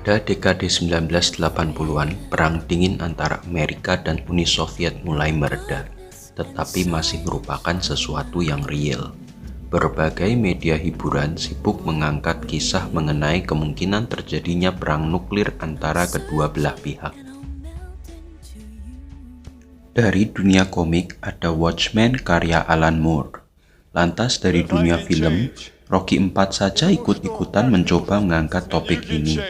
Pada dekade 1980-an, Perang Dingin antara Amerika dan Uni Soviet mulai mereda, tetapi masih merupakan sesuatu yang real. Berbagai media hiburan sibuk mengangkat kisah mengenai kemungkinan terjadinya perang nuklir antara kedua belah pihak. Dari dunia komik ada Watchmen karya Alan Moore. Lantas dari dunia film, Rocky IV saja ikut-ikutan mencoba mengangkat topik ini.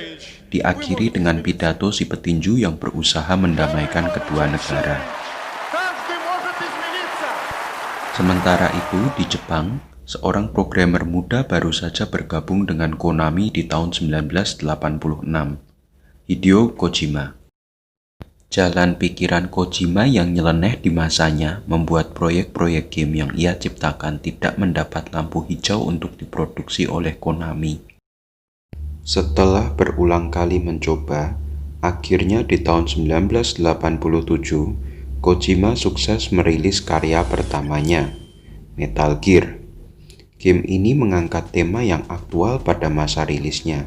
Diakhiri dengan pidato si petinju yang berusaha mendamaikan kedua negara. Sementara itu di Jepang, seorang programmer muda baru saja bergabung dengan Konami di tahun 1986, Hideo Kojima. Jalan pikiran Kojima yang nyeleneh di masanya membuat proyek-proyek game yang ia ciptakan tidak mendapat lampu hijau untuk diproduksi oleh Konami. Setelah berulang kali mencoba, akhirnya di tahun 1987, Kojima sukses merilis karya pertamanya, Metal Gear. Game ini mengangkat tema yang aktual pada masa rilisnya,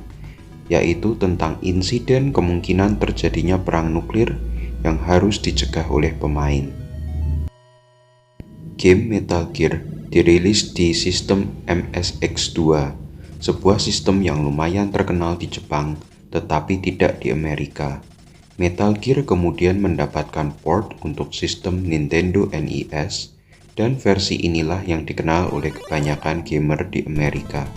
yaitu tentang insiden kemungkinan terjadinya perang nuklir yang harus dicegah oleh pemain. Game Metal Gear dirilis di sistem MSX2, sebuah sistem yang lumayan terkenal di Jepang, tetapi tidak di Amerika. Metal Gear kemudian mendapatkan port untuk sistem Nintendo NES, dan versi inilah yang dikenal oleh kebanyakan gamer di Amerika.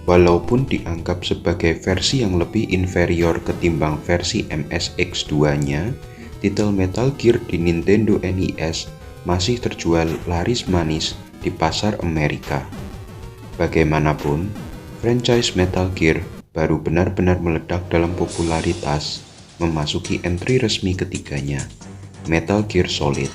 Walaupun dianggap sebagai versi yang lebih inferior ketimbang versi MSX2-nya, titel Metal Gear di Nintendo NES masih terjual laris manis di pasar Amerika. Bagaimanapun, franchise Metal Gear baru benar-benar meledak dalam popularitas, memasuki entry resmi ketiganya, Metal Gear Solid.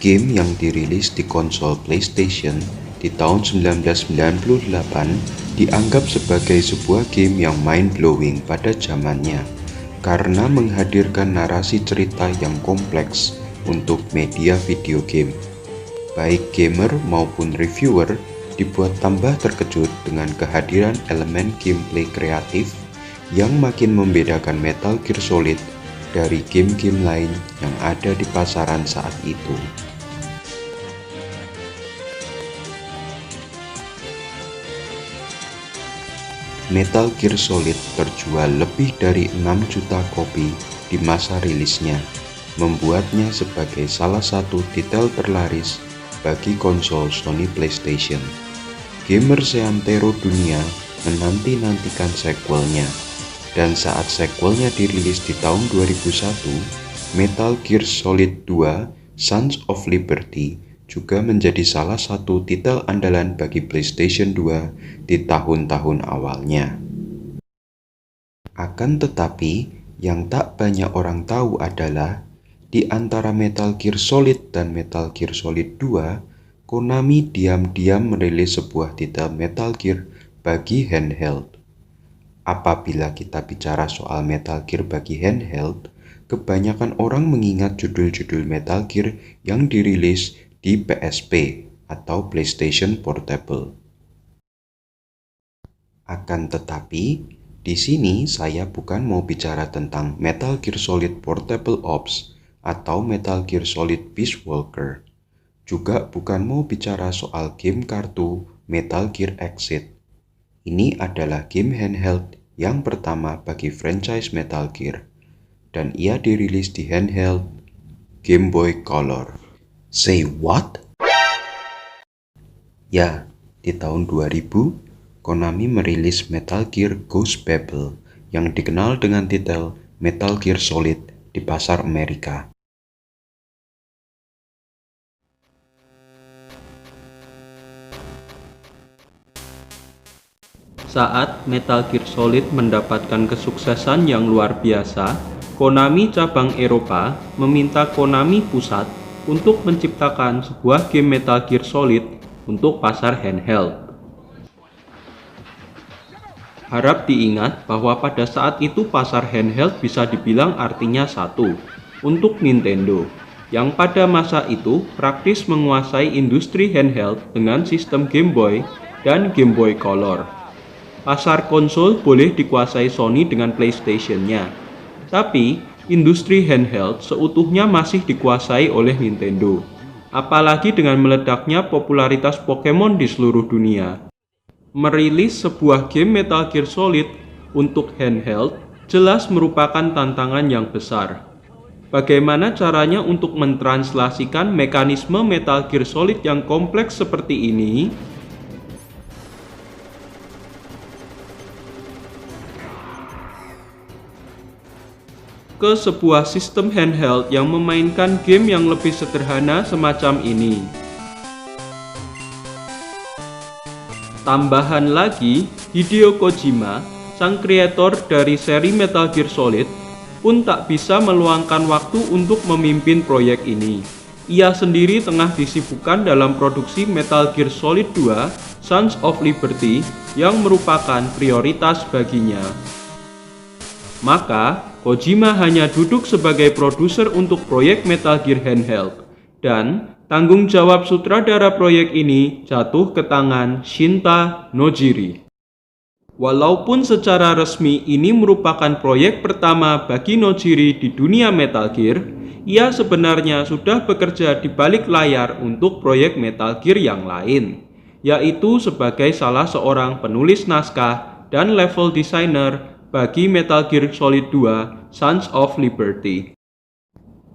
Game yang dirilis di konsol PlayStation di tahun 1998 dianggap sebagai sebuah game yang mind-blowing pada zamannya karena menghadirkan narasi cerita yang kompleks untuk media video game. Baik gamer maupun reviewer dibuat tambah terkejut dengan kehadiran elemen gameplay kreatif yang makin membedakan Metal Gear Solid dari game-game lain yang ada di pasaran saat itu. Metal Gear Solid terjual lebih dari 6 juta kopi di masa rilisnya, membuatnya sebagai salah satu titel terlaris bagi konsol Sony PlayStation. Gamer seantero dunia menanti-nantikan sequelnya, dan saat sequelnya dirilis di tahun 2001, Metal Gear Solid 2 Sons of Liberty juga menjadi salah satu titel andalan bagi PlayStation 2 di tahun-tahun awalnya. Akan tetapi, yang tak banyak orang tahu adalah di antara Metal Gear Solid dan Metal Gear Solid 2, Konami diam-diam merilis sebuah titel Metal Gear bagi handheld. Apabila kita bicara soal Metal Gear bagi handheld, kebanyakan orang mengingat judul-judul Metal Gear yang dirilis di PSP atau PlayStation Portable. Akan tetapi, di sini saya bukan mau bicara tentang Metal Gear Solid Portable Ops atau Metal Gear Solid Peace Walker. Juga bukan mau bicara soal game kartu Metal Gear Exit. Ini adalah game handheld yang pertama bagi franchise Metal Gear, dan ia dirilis di handheld Game Boy Color. Say what? Ya, di tahun 2000, Konami merilis Metal Gear Ghost Babel yang dikenal dengan titel Metal Gear Solid di pasar Amerika. Saat Metal Gear Solid mendapatkan kesuksesan yang luar biasa, Konami cabang Eropa meminta Konami Pusat untuk menciptakan sebuah game Metal Gear Solid untuk pasar handheld. Harap diingat bahwa pada saat itu pasar handheld bisa dibilang artinya satu, untuk Nintendo. yang pada masa itu praktis menguasai industri handheld dengan sistem Game Boy dan Game Boy Color. Pasar konsol boleh dikuasai Sony dengan PlayStation-nya, tapi industri handheld seutuhnya masih dikuasai oleh Nintendo. Apalagi dengan meledaknya popularitas Pokemon di seluruh dunia. Merilis sebuah game Metal Gear Solid untuk handheld jelas merupakan tantangan yang besar. Bagaimana caranya untuk mentranslasikan mekanisme Metal Gear Solid yang kompleks seperti ini ke sebuah sistem handheld yang memainkan game yang lebih sederhana semacam ini? Tambahan lagi, Hideo Kojima, sang kreator dari seri Metal Gear Solid, pun tak bisa meluangkan waktu untuk memimpin proyek ini. Ia sendiri tengah disibukkan dalam produksi Metal Gear Solid 2 Sons of Liberty yang merupakan prioritas baginya. Maka, Kojima hanya duduk sebagai produser untuk proyek Metal Gear Handheld, dan tanggung jawab sutradara proyek ini jatuh ke tangan Shinta Nojiri. Walaupun secara resmi ini merupakan proyek pertama bagi Nojiri di dunia Metal Gear, ia sebenarnya sudah bekerja di balik layar untuk proyek Metal Gear yang lain, yaitu sebagai salah seorang penulis naskah dan level designer bagi Metal Gear Solid 2 Sons of Liberty.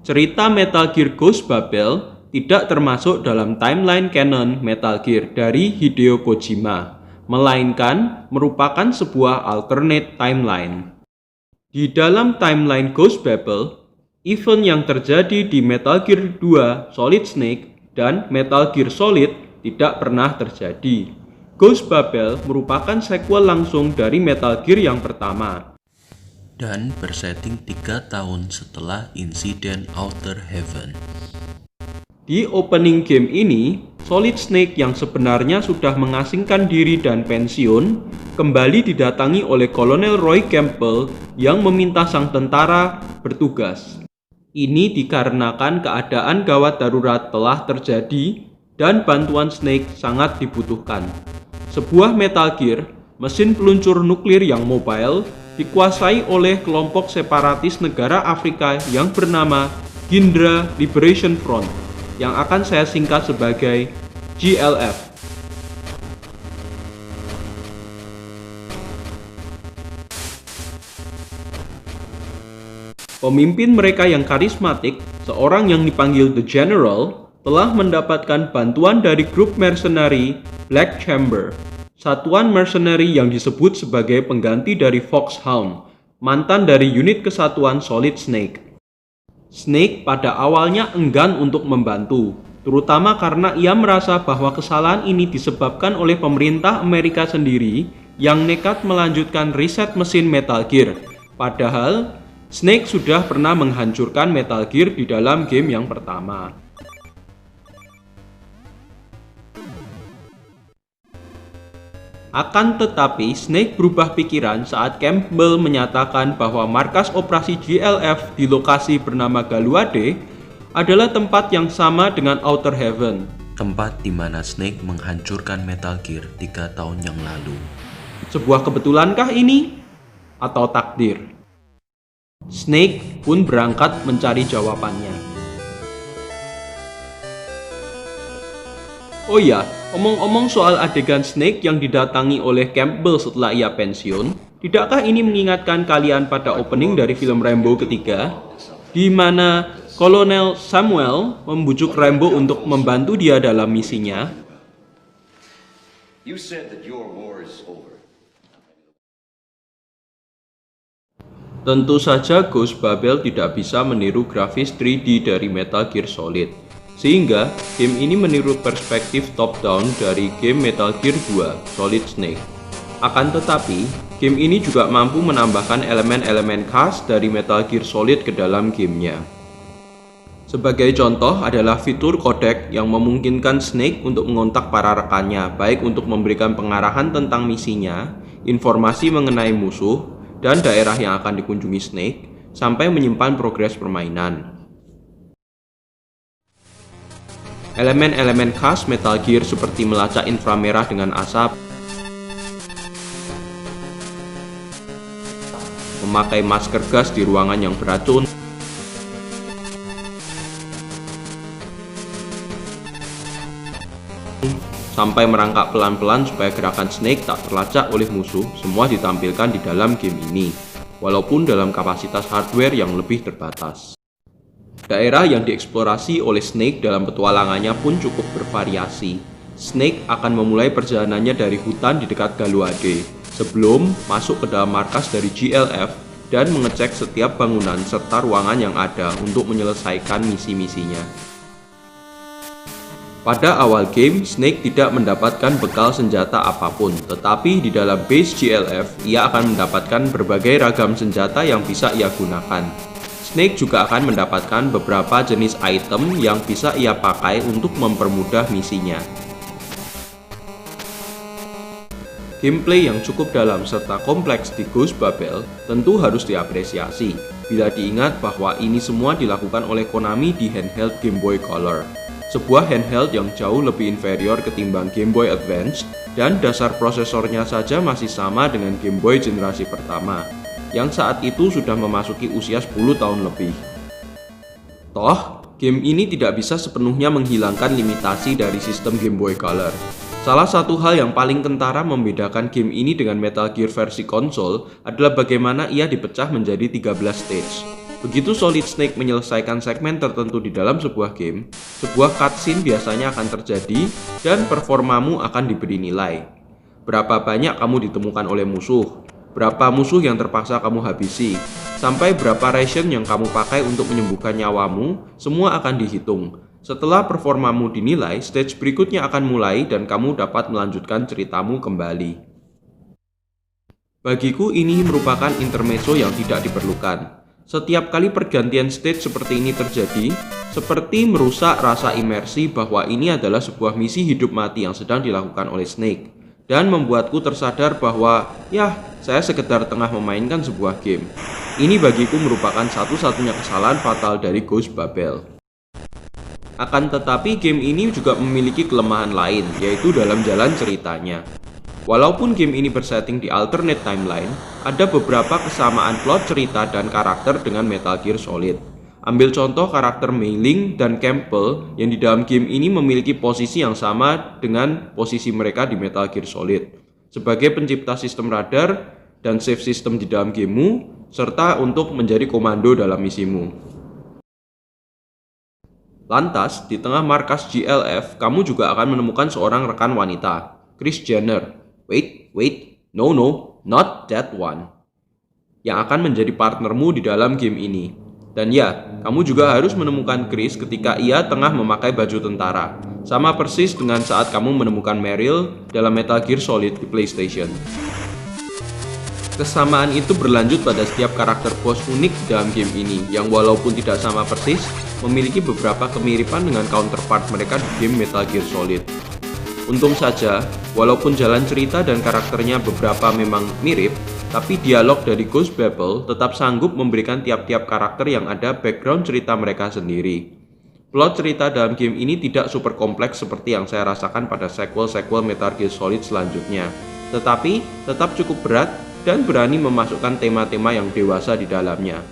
Cerita Metal Gear Ghost Babel tidak termasuk dalam timeline canon Metal Gear dari Hideo Kojima, melainkan merupakan sebuah alternate timeline. Di dalam timeline Ghost Babel, event yang terjadi di Metal Gear 2 Solid Snake dan Metal Gear Solid tidak pernah terjadi. Ghost Babel merupakan sequel langsung dari Metal Gear yang pertama dan bersetting 3 tahun setelah insiden Outer Heaven. Di opening game ini, Solid Snake yang sebenarnya sudah mengasingkan diri dan pensiun, kembali didatangi oleh Kolonel Roy Campbell yang meminta sang tentara bertugas. Ini dikarenakan keadaan gawat darurat telah terjadi dan bantuan Snake sangat dibutuhkan. Sebuah Metal Gear, mesin peluncur nuklir yang mobile, dikuasai oleh kelompok separatis negara Afrika yang bernama Gyndra Liberation Front, yang akan saya singkat sebagai GLF. Pemimpin mereka yang karismatik, seorang yang dipanggil The General, telah mendapatkan bantuan dari grup mercenary Black Chamber, satuan mercenary yang disebut sebagai pengganti dari Foxhound, mantan dari unit kesatuan Solid Snake. Snake pada awalnya enggan untuk membantu, terutama karena ia merasa bahwa kesalahan ini disebabkan oleh pemerintah Amerika sendiri yang nekat melanjutkan riset mesin Metal Gear. Padahal, Snake sudah pernah menghancurkan Metal Gear di dalam game yang pertama. Akan tetapi, Snake berubah pikiran saat Campbell menyatakan bahwa markas operasi GLF di lokasi bernama Galuade adalah tempat yang sama dengan Outer Heaven. Tempat di mana Snake menghancurkan Metal Gear 3 tahun yang lalu. Sebuah kebetulankah ini? Atau takdir? Snake pun berangkat mencari jawabannya. Oh ya, omong-omong soal adegan Snake yang didatangi oleh Campbell setelah ia pensiun, tidakkah ini mengingatkan kalian pada opening dari film Rambo ketiga, di mana Kolonel Samuel membujuk Rambo untuk membantu dia dalam misinya? You said that your war is over. Tentu saja Ghost Babel tidak bisa meniru grafis 3D dari Metal Gear Solid, sehingga game ini meniru perspektif top-down dari game Metal Gear 2 Solid Snake. Akan tetapi, game ini juga mampu menambahkan elemen-elemen khas dari Metal Gear Solid ke dalam gamenya. Sebagai contoh adalah fitur codec yang memungkinkan Snake untuk mengontak para rekannya, baik untuk memberikan pengarahan tentang misinya, informasi mengenai musuh, dan daerah yang akan dikunjungi Snake, sampai menyimpan progres permainan. Elemen-elemen khas Metal Gear seperti melacak inframerah dengan asap, memakai masker gas di ruangan yang beracun, sampai merangkak pelan-pelan supaya gerakan Snake tak terlacak oleh musuh, semua ditampilkan di dalam game ini, walaupun dalam kapasitas hardware yang lebih terbatas. Daerah yang dieksplorasi oleh Snake dalam petualangannya pun cukup bervariasi. Snake akan memulai perjalanannya dari hutan di dekat Galuade, sebelum masuk ke dalam markas dari GLF dan mengecek setiap bangunan serta ruangan yang ada untuk menyelesaikan misi-misinya. Pada awal game, Snake tidak mendapatkan bekal senjata apapun, tetapi di dalam base GLF, ia akan mendapatkan berbagai ragam senjata yang bisa ia gunakan. Snake juga akan mendapatkan beberapa jenis item yang bisa ia pakai untuk mempermudah misinya. Gameplay yang cukup dalam serta kompleks di Ghost Babel tentu harus diapresiasi, bila diingat bahwa ini semua dilakukan oleh Konami di handheld Game Boy Color. Sebuah handheld yang jauh lebih inferior ketimbang Game Boy Advance, dan dasar prosesornya saja masih sama dengan Game Boy generasi pertama, yang saat itu sudah memasuki usia 10 tahun lebih. Toh, game ini tidak bisa sepenuhnya menghilangkan limitasi dari sistem Game Boy Color. Salah satu hal yang paling kentara membedakan game ini dengan Metal Gear versi konsol adalah bagaimana ia dipecah menjadi 13 stage. Begitu Solid Snake menyelesaikan segmen tertentu di dalam sebuah game, sebuah cutscene biasanya akan terjadi dan performamu akan diberi nilai. Berapa banyak kamu ditemukan oleh musuh, berapa musuh yang terpaksa kamu habisi, sampai berapa ration yang kamu pakai untuk menyembuhkan nyawamu, semua akan dihitung. Setelah performamu dinilai, stage berikutnya akan mulai dan kamu dapat melanjutkan ceritamu kembali. Bagiku ini merupakan intermezzo yang tidak diperlukan. Setiap kali pergantian stage seperti ini terjadi, seperti merusak rasa imersi bahwa ini adalah sebuah misi hidup mati yang sedang dilakukan oleh Snake, dan membuatku tersadar bahwa, ya, saya sekedar tengah memainkan sebuah game. Ini bagiku merupakan satu-satunya kesalahan fatal dari Ghost Babel. Akan tetapi game ini juga memiliki kelemahan lain, yaitu dalam jalan ceritanya. Walaupun game ini bersetting di alternate timeline, ada beberapa kesamaan plot cerita dan karakter dengan Metal Gear Solid. Ambil contoh karakter Mei Ling dan Campbell yang di dalam game ini memiliki posisi yang sama dengan posisi mereka di Metal Gear Solid, sebagai pencipta sistem radar dan save system di dalam gamemu, serta untuk menjadi komando dalam misimu. Lantas, di tengah markas GLF, kamu juga akan menemukan seorang rekan wanita, Chris Jenner. Wait, no, not that one. Yang akan menjadi partnermu di dalam game ini. Dan ya, kamu juga harus menemukan Chris ketika ia tengah memakai baju tentara. Sama persis dengan saat kamu menemukan Meryl dalam Metal Gear Solid di PlayStation. Kesamaan itu berlanjut pada setiap karakter bos unik dalam game ini, yang walaupun tidak sama persis, memiliki beberapa kemiripan dengan counterpart mereka di game Metal Gear Solid. Untung saja, walaupun jalan cerita dan karakternya beberapa memang mirip, tapi dialog dari Ghost Babel tetap sanggup memberikan tiap-tiap karakter yang ada background cerita mereka sendiri. Plot cerita dalam game ini tidak super kompleks seperti yang saya rasakan pada sequel-sequel Metal Gear Solid selanjutnya, tetapi tetap cukup berat dan berani memasukkan tema-tema yang dewasa di dalamnya.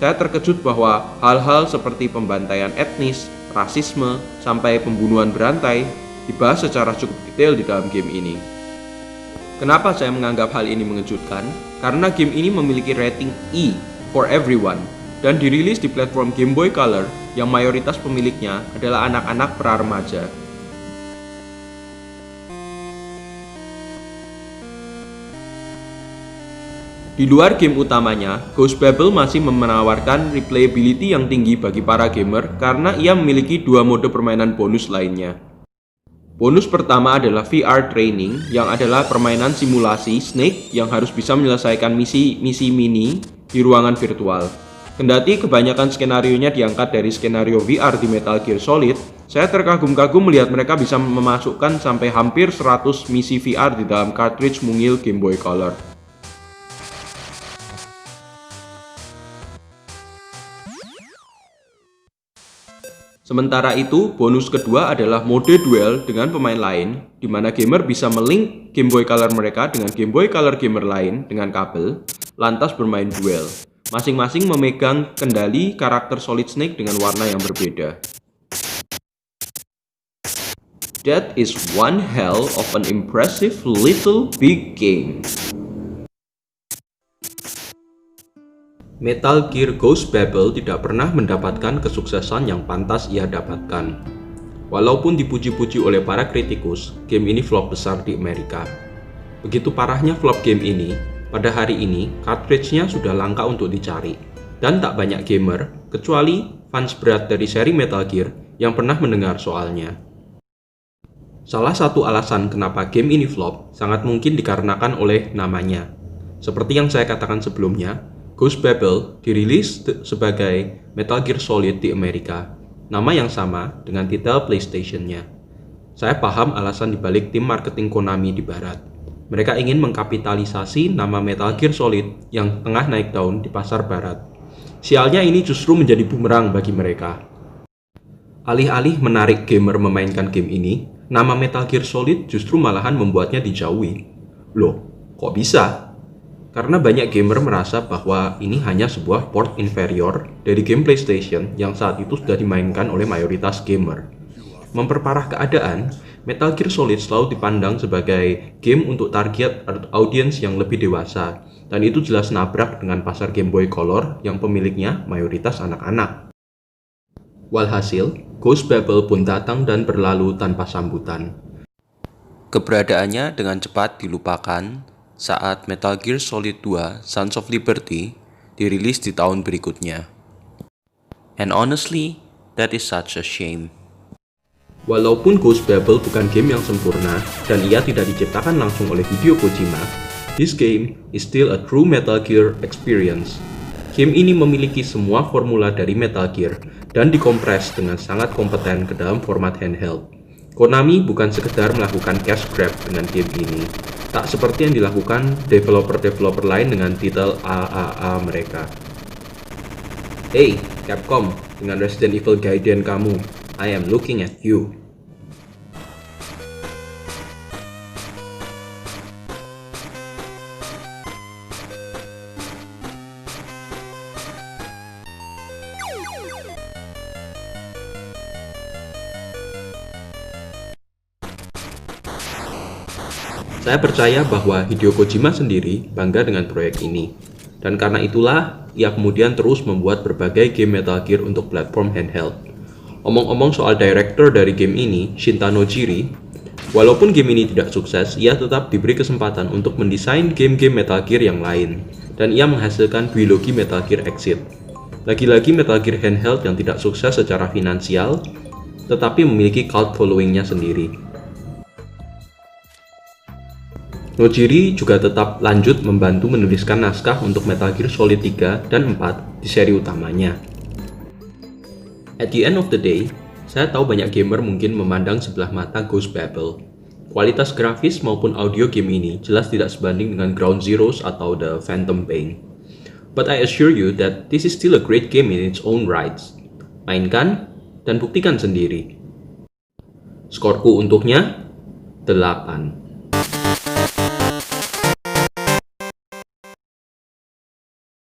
Saya terkejut bahwa hal-hal seperti pembantaian etnis, rasisme, sampai pembunuhan berantai dibahas secara cukup detail di dalam game ini. Kenapa saya menganggap hal ini mengejutkan? Karena game ini memiliki rating E for everyone dan dirilis di platform Game Boy Color yang mayoritas pemiliknya adalah anak-anak pra-remaja. Di luar game utamanya, Ghost Babel masih menawarkan replayability yang tinggi bagi para gamer karena ia memiliki dua mode permainan bonus lainnya. Bonus pertama adalah VR Training, yang adalah permainan simulasi Snake yang harus bisa menyelesaikan misi mini di ruangan virtual. Kendati kebanyakan skenarionya diangkat dari skenario VR di Metal Gear Solid, saya terkagum-kagum melihat mereka bisa memasukkan sampai hampir 100 misi VR di dalam cartridge mungil Game Boy Color. Sementara itu, bonus kedua adalah mode duel dengan pemain lain, di mana gamer bisa melink Game Boy Color mereka dengan Game Boy Color gamer lain dengan kabel, lantas bermain duel. Masing-masing memegang kendali karakter Solid Snake dengan warna yang berbeda. That is one hell of an impressive little big game. Metal Gear Ghost Babel tidak pernah mendapatkan kesuksesan yang pantas ia dapatkan. Walaupun dipuji-puji oleh para kritikus, game ini flop besar di Amerika. Begitu parahnya flop game ini, pada hari ini cartridge-nya sudah langka untuk dicari, dan tak banyak gamer, kecuali fans berat dari seri Metal Gear, yang pernah mendengar soalnya. Salah satu alasan kenapa game ini flop sangat mungkin dikarenakan oleh namanya. Seperti yang saya katakan sebelumnya, Ghost Babel dirilis sebagai Metal Gear Solid di Amerika, nama yang sama dengan titel PlayStation-nya. Saya paham alasan dibalik tim marketing Konami di Barat. Mereka ingin mengkapitalisasi nama Metal Gear Solid yang tengah naik daun di pasar Barat. Sialnya ini justru menjadi bumerang bagi mereka. Alih-alih menarik gamer memainkan game ini, nama Metal Gear Solid justru malahan membuatnya dijauhi. Loh, kok bisa? Karena banyak gamer merasa bahwa ini hanya sebuah port inferior dari game PlayStation yang saat itu sudah dimainkan oleh mayoritas gamer. Memperparah keadaan, Metal Gear Solid selalu dipandang sebagai game untuk target audiens yang lebih dewasa, dan itu jelas nabrak dengan pasar Game Boy Color yang pemiliknya mayoritas anak-anak. Walhasil, Ghost Babel pun datang dan berlalu tanpa sambutan. Keberadaannya dengan cepat dilupakan saat Metal Gear Solid 2 Sons of Liberty dirilis di tahun berikutnya. And honestly, that is such a shame. Walaupun Ghost Babel bukan game yang sempurna dan ia tidak diciptakan langsung oleh Hideo Kojima, this game is still a true Metal Gear experience. Game ini memiliki semua formula dari Metal Gear dan dikompres dengan sangat kompeten ke dalam format handheld. Konami bukan sekedar melakukan cash grab dengan game ini, tak seperti yang dilakukan developer-developer lain dengan titel AAA mereka. Hey, Capcom, dengan Resident Evil Gaiden kamu, I am looking at you. Saya percaya bahwa Hideo Kojima sendiri bangga dengan proyek ini. Dan karena itulah, ia kemudian terus membuat berbagai game Metal Gear untuk platform handheld. Omong-omong soal director dari game ini, Shinta Nojiri, walaupun game ini tidak sukses, ia tetap diberi kesempatan untuk mendesain game-game Metal Gear yang lain. Dan ia menghasilkan trilogi Metal Gear Exit. Lagi-lagi Metal Gear handheld yang tidak sukses secara finansial, tetapi memiliki cult following-nya sendiri. Nojiri juga tetap lanjut membantu menuliskan naskah untuk Metal Gear Solid 3 dan 4 di seri utamanya. At the end of the day, saya tahu banyak gamer mungkin memandang sebelah mata Ghost Babel. Kualitas grafis maupun audio game ini jelas tidak sebanding dengan Ground Zeroes atau The Phantom Pain. But I assure you that this is still a great game in its own rights. Mainkan dan buktikan sendiri. Skorku untuknya 8.